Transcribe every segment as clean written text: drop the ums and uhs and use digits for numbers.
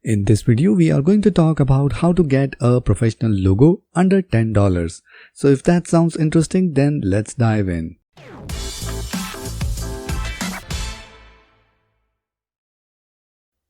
In this video, we are going to talk about how to get a professional logo under $10. So if that sounds interesting, then let's dive in.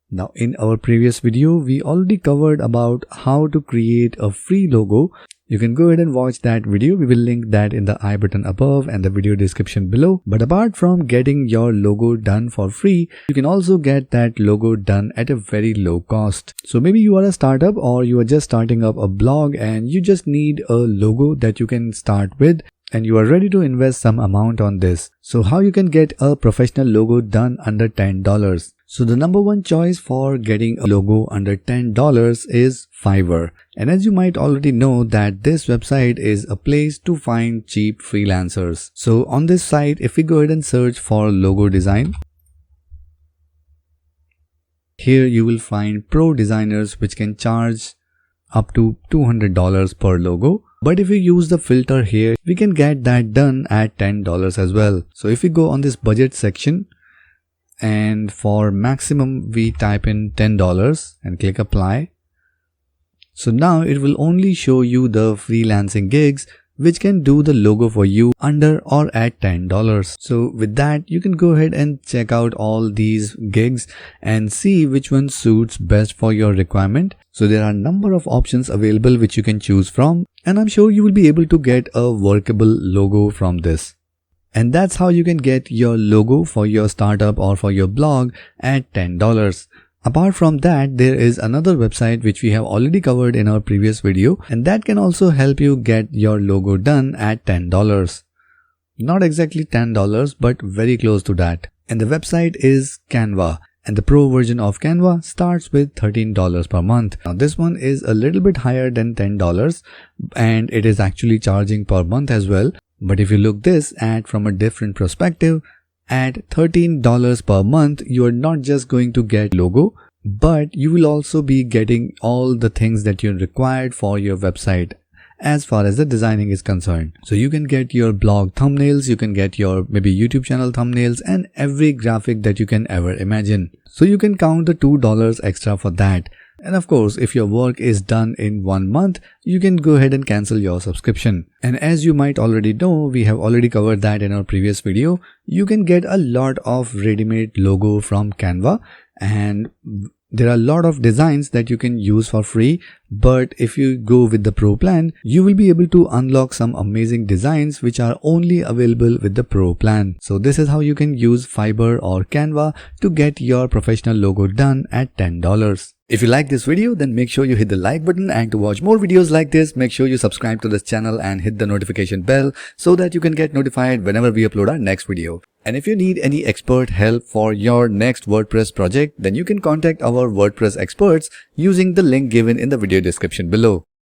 Now, in our previous video, we already covered about how to create a free logo. You can go ahead and watch that video. We will link that in the I button above and the video description below. But apart from getting your logo done for free, you can also get that logo done at a very low cost. So maybe you are a startup or you are just starting up a blog and you just need a logo that you can start with, and you are ready to invest some amount on this. So how you can get a professional logo done under $10? So the number one choice for getting a logo under $10 is Fiverr. And as you might already know that this website is a place to find cheap freelancers. So on this site, if we go ahead and search for logo design, here you will find pro designers which can charge up to $200 per logo. But if you use the filter here, we can get that done at $10 as well. So if we go on this budget section, and for maximum we type in $10 and click apply. So now it will only show you the freelancing gigs which can do the logo for you under or at $10. So with that, you can go ahead and check out all these gigs and see which one suits best for your requirement. So there are a number of options available which you can choose from, and I'm sure you will be able to get a workable logo from this. And that's how you can get your logo for your startup or for your blog at $10. Apart from that, there is another website which we have already covered in our previous video, and that can also help you get your logo done at $10. Not exactly $10, but very close to that. And the website is Canva. And the pro version of Canva starts with $13 per month. Now this one is a little bit higher than $10 and it is actually charging per month as well. But if you look this at from a different perspective, at $13 per month, you are not just going to get logo, but you will also be getting all the things that you required for your website as far as the designing is concerned. So you can get your blog thumbnails, you can get your maybe YouTube channel thumbnails and every graphic that you can ever imagine. So you can count the $2 extra for that. And of course, if your work is done in 1 month, you can go ahead and cancel your subscription. And as you might already know, we have already covered that in our previous video. You can get a lot of ready-made logo from Canva, and there are a lot of designs that you can use for free. But if you go with the pro plan, you will be able to unlock some amazing designs which are only available with the pro plan. So this is how you can use Fiverr or Canva to get your professional logo done at $10. If you like this video, then make sure you hit the like button, and to watch more videos like this, make sure you subscribe to this channel and hit the notification bell so that you can get notified whenever we upload our next video. And if you need any expert help for your next WordPress project, then you can contact our WordPress experts using the link given in the video description below.